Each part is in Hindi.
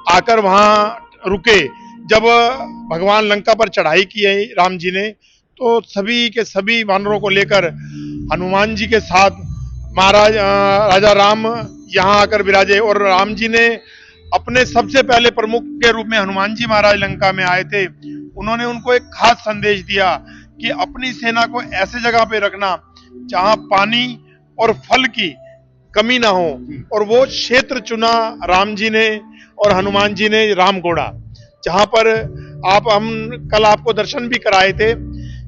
आकर वहां रुके। जब भगवान लंका पर चढ़ाई की है राम जी ने, तो सभी के सभी वानरों को लेकर हनुमान जी के साथ राजा राम यहाँ आकर विराजे। और राम जी ने अपने सबसे पहले प्रमुख के रूप में हनुमान जी महाराज लंका में आए थे। उन्होंने उनको एक खास संदेश दिया कि अपनी सेना को ऐसे जगह पे रखना जहां पानी और फल की कमी ना हो, और वो क्षेत्र चुना राम जी ने और हनुमान जी ने, रामगोड़ा, जहां पर हम कल आपको दर्शन भी कराए थे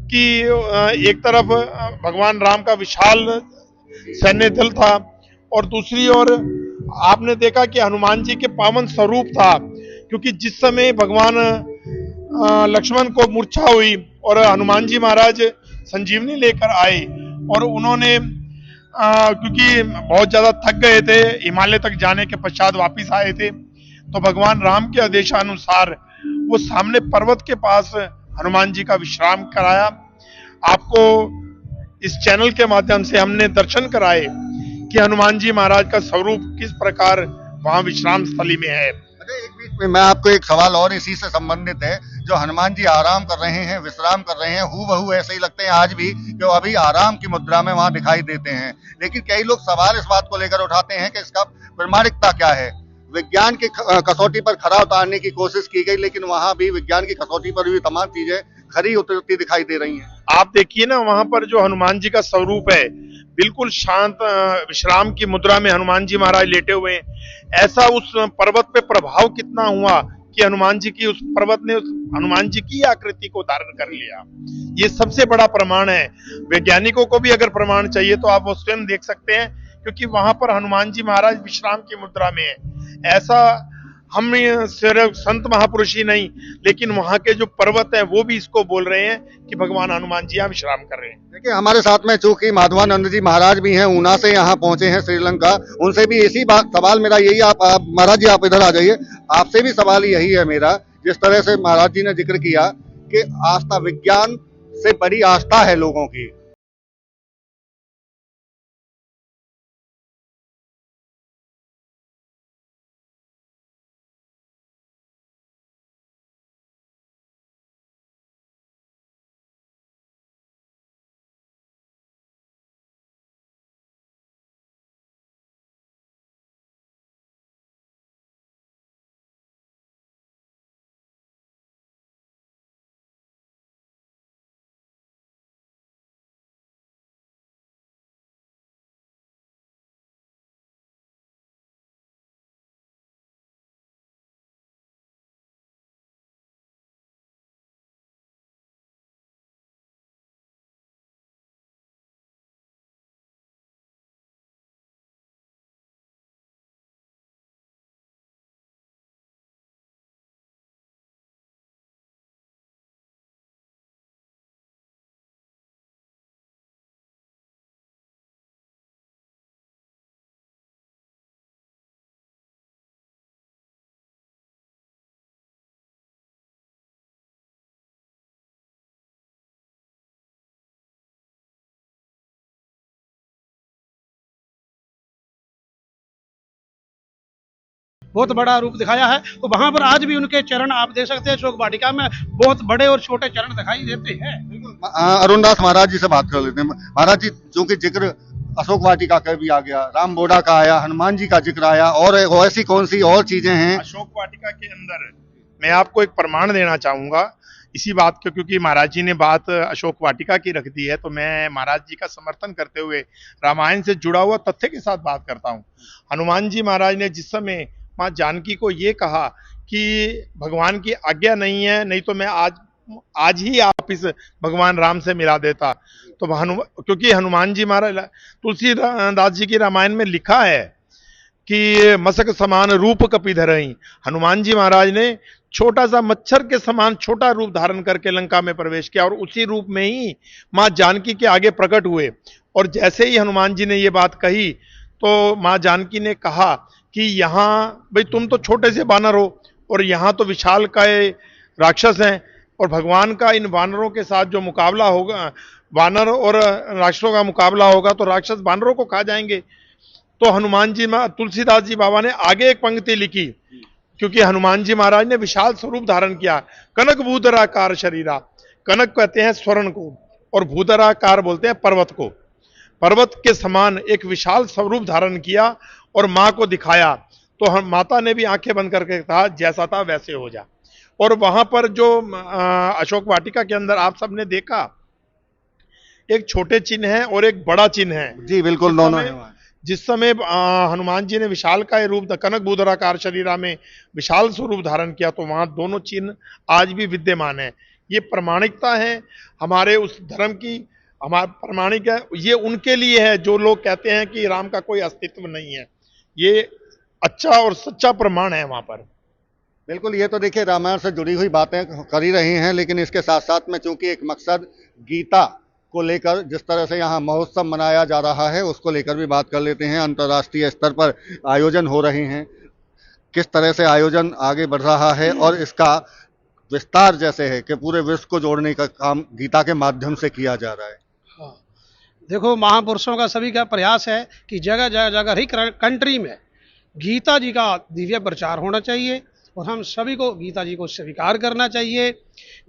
कि एक तरफ भगवान राम का विशाल सैन्य दल था और दूसरी ओर आपने देखा कि हनुमान जी के पावन स्वरूप था, क्योंकि जिस समय भगवान लक्ष्मण को मूर्छा हुई और हनुमान जी महाराज संजीवनी लेकर आए और उन्होंने क्योंकि बहुत ज्यादा थक गए थे, हिमालय तक जाने के पश्चात वापिस आए थे, तो भगवान राम के आदेशानुसार वो सामने पर्वत के पास हनुमान जी का विश्राम कराया। आपको इस चैनल के माध्यम से हमने दर्शन कराए कि हनुमान जी महाराज का स्वरूप किस प्रकार वहां विश्राम स्थली में है। एक बीच में मैं आपको एक सवाल और इसी से संबंधित है, जो हनुमान जी आराम कर रहे हैं, विश्राम कर रहे हैं, हूबहू ऐसे ही लगते हैं आज भी कि वो अभी आराम की मुद्रा में वहां दिखाई देते हैं। लेकिन कई लोग सवाल इस बात को लेकर उठाते हैं कि इसका प्रामाणिकता क्या है। विज्ञान की कसौटी पर खरा उतारने की कोशिश की गई, लेकिन वहां भी विज्ञान की कसौटी पर भी तमाम चीजें खरी उतरती दिखाई दे रही हैं। आप देखिए ना, वहां पर जो हनुमान जी का स्वरूप है, बिल्कुल शांत विश्राम की मुद्रा में हनुमान जी महाराज लेटे हुए हैं। ऐसा उस पर्वत पे प्रभाव कितना हुआ कि हनुमान जी की, उस पर्वत ने उस हनुमान जी की आकृति को धारण कर लिया। ये सबसे बड़ा प्रमाण है। वैज्ञानिकों को भी अगर प्रमाण चाहिए तो आप वो स्वयं देख सकते हैं, क्योंकि वहां पर हनुमान जी महाराज विश्राम की मुद्रा में है। ऐसा हम सिर्फ संत महापुरुष ही नहीं, लेकिन वहां के जो पर्वत है वो भी इसको बोल रहे हैं कि भगवान हनुमान जी यहाँ विश्राम कर रहे हैं। देखिए हमारे साथ में चूंकि माधवानंद जी महाराज भी हैं, ऊना से यहाँ पहुंचे हैं श्रीलंका, उनसे भी इसी बात सवाल मेरा यही, आप महाराज जी आप इधर आ जाइए, आपसे भी सवाल यही है मेरा। जिस तरह से महाराज जी ने जिक्र किया कि आस्था, विज्ञान से बड़ी आस्था है लोगों की, बहुत बड़ा रूप दिखाया है। तो वहां पर आज भी उनके चरण आप देख सकते हैं, अशोक वाटिका में बहुत बड़े और छोटे चरण दिखाई देते हैं। अरुण दास महाराज जी से बात कर लेते हैं। महाराज जी, चूंकि जिक्र अशोक वाटिका का भी आ गया, राम बोड़ा का आया, हनुमान जी का जिक्र आया, और ऐसी कौन सी और चीजें हैं? अशोक वाटिका के अंदर मैं आपको एक प्रमाण देना चाहूंगा इसी बात के, क्योंकि महाराज जी ने बात अशोक वाटिका की रख दी है, तो मैं महाराज जी का समर्थन करते हुए रामायण से जुड़ा हुआ तथ्य के साथ बात करता हूँ। हनुमान जी महाराज ने जिस समय माँ जानकी को ये कहा कि भगवान की आज्ञा नहीं है, नहीं तो मैं आज ही आप इस भगवान राम से मिला देता, तो क्योंकि हनुमान जी महाराज, तुलसीदास जी की रामायण में लिखा है कि मसक समान रूप कपि धरई, हनुमान जी महाराज ने छोटा सा मच्छर के समान छोटा रूप धारण करके लंका में प्रवेश किया और उसी रूप में ही माँ जानकी के आगे प्रकट हुए। और जैसे ही हनुमान जी ने ये बात कही तो माँ जानकी ने कहा कि यहाँ भाई तुम तो छोटे से बानर हो और यहाँ तो विशाल काय राक्षस हैं, और भगवान का इन वानरों के साथ जो मुकाबला होगा, वानर और राक्षसों का मुकाबला होगा, तो राक्षस वानरों को खा जाएंगे। तो हनुमान जी, तुलसीदास जी बाबा ने आगे एक पंक्ति लिखी क्योंकि हनुमान जी महाराज ने विशाल स्वरूप धारण किया। कनक भूधराकार शरीरा, कनक कहते हैं स्वर्ण को और भूधराकार बोलते हैं पर्वत को। पर्वत के समान एक विशाल स्वरूप धारण किया और मां को दिखाया। तो हम माता ने भी आंखें बंद करके कहा जैसा था वैसे हो जा। और वहां पर जो अशोक वाटिका के अंदर आप सबने देखा, एक छोटे चिन्ह है और एक बड़ा चिन्ह है। जी बिल्कुल, दोनों हैं वहाँ। जिस समय हनुमान जी ने विशाल का रूप कनक भूधराकार शरीरा में विशाल स्वरूप धारण किया, तो वहां दोनों चिन्ह आज भी विद्यमान है। ये प्रमाणिकता है हमारे उस धर्म की, हमारा प्रमाणिक है। ये उनके लिए है जो लोग कहते हैं कि राम का कोई अस्तित्व नहीं है। ये अच्छा और सच्चा प्रमाण है वहां पर। बिल्कुल, ये तो देखिए रामायण से जुड़ी हुई बातें कर ही रही हैं, लेकिन इसके साथ साथ में चूंकि एक मकसद गीता को लेकर जिस तरह से यहाँ महोत्सव मनाया जा रहा है उसको लेकर भी बात कर लेते हैं। अंतर्राष्ट्रीय स्तर पर आयोजन हो रहे हैं, किस तरह से आयोजन आगे बढ़ रहा है और इसका विस्तार जैसे है कि पूरे विश्व को जोड़ने का काम गीता के माध्यम से किया जा रहा है। हाँ, देखो महापुरुषों का सभी का प्रयास है कि जगह जगह जगह हर कंट्री में गीता जी का दिव्य प्रचार होना चाहिए और हम सभी को गीता जी को स्वीकार करना चाहिए।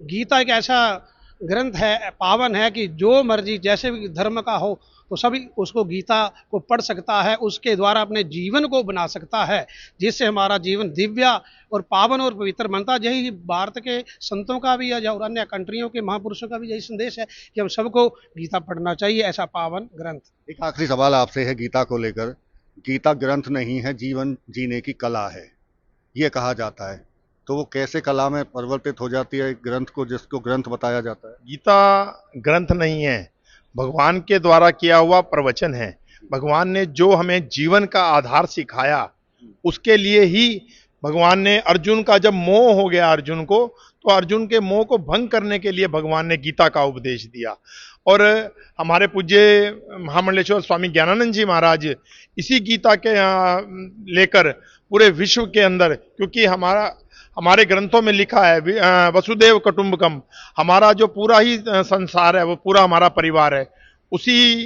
गीता एक ऐसा ग्रंथ है, पावन है, कि जो मर्जी जैसे भी धर्म का हो तो सभी उसको गीता को पढ़ सकता है, उसके द्वारा अपने जीवन को बना सकता है, जिससे हमारा जीवन दिव्य और पावन और पवित्र बनता। यही भारत के संतों का भी है और अन्य कंट्रियों के महापुरुषों का भी यही संदेश है कि हम सबको गीता पढ़ना चाहिए, ऐसा पावन ग्रंथ। एक आखिरी सवाल आपसे है गीता को लेकर। गीता ग्रंथ नहीं है, जीवन जीने की कला है, ये कहा जाता है, तो वो कैसे कला में परिवर्तित हो जाती है ग्रंथ को, जिसको ग्रंथ बताया जाता है? गीता ग्रंथ नहीं है, भगवान के द्वारा किया हुआ प्रवचन है। भगवान ने जो हमें जीवन का आधार सिखाया, उसके लिए ही भगवान ने अर्जुन का जब मोह हो गया अर्जुन को, तो अर्जुन के मोह को भंग करने के लिए भगवान ने गीता का उपदेश दिया। और हमारे पूज्य महामंडलेश्वर स्वामी ज्ञानानंद जी महाराज इसी गीता के लेकर पूरे विश्व के अंदर, क्योंकि हमारे ग्रंथों में लिखा है वसुदेव कुटुंबकम, हमारा जो पूरा ही संसार है वो पूरा हमारा परिवार है। उसी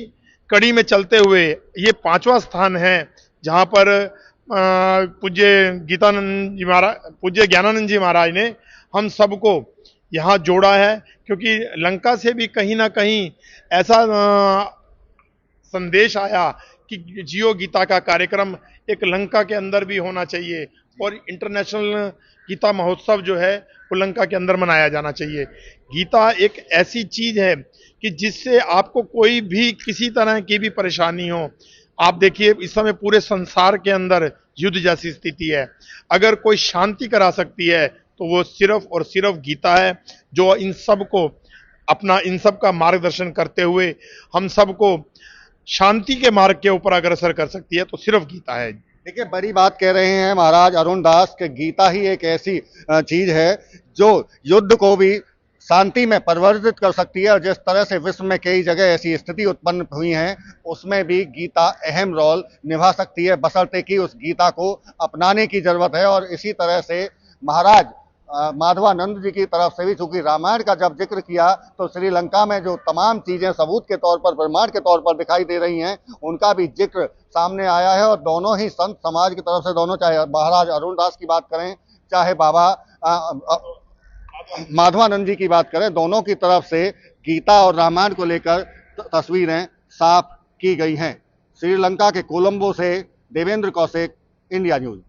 कड़ी में चलते हुए ये 5वां स्थान है जहाँ पर पूज्य ज्ञानानंद जी महाराज ने हम सबको यहाँ जोड़ा है, क्योंकि लंका से भी कहीं ना कहीं ऐसा संदेश आया कि जियो गीता का कार्यक्रम एक लंका के अंदर भी होना चाहिए और इंटरनेशनल गीता महोत्सव जो है वो लंका के अंदर मनाया जाना चाहिए। गीता एक ऐसी चीज है कि जिससे आपको कोई भी किसी तरह की भी परेशानी हो, आप देखिए इस समय पूरे संसार के अंदर युद्ध जैसी स्थिति है, अगर कोई शांति करा सकती है तो वो सिर्फ और सिर्फ गीता है, जो इन सब का मार्गदर्शन करते हुए हम सबको शांति के मार्ग के ऊपर अग्रसर कर सकती है, तो सिर्फ गीता है। देखिए, बड़ी बात कह रहे हैं महाराज अरुण दास कि गीता ही एक ऐसी चीज है जो युद्ध को भी शांति में परिवर्तित कर सकती है, और जिस तरह से विश्व में कई जगह ऐसी स्थिति उत्पन्न हुई है उसमें भी गीता अहम रोल निभा सकती है, बशर्ते कि उस गीता को अपनाने की जरूरत है। और इसी तरह से महाराज माधवानंद जी की तरफ से भी, चूंकि रामायण का जब जिक्र किया तो श्रीलंका में जो तमाम चीजें सबूत के तौर पर, प्रमाण के तौर पर दिखाई दे रही हैं, उनका भी जिक्र सामने आया है। और दोनों ही संत समाज की तरफ से, दोनों, चाहे महाराज अरुण दास की बात करें चाहे बाबा माधवानंद जी की बात करें, दोनों की तरफ से गीता और रामायण को लेकर तस्वीरें साफ की गई हैं। श्रीलंका के कोलंबो से देवेंद्र कौशिक, इंडिया न्यूज।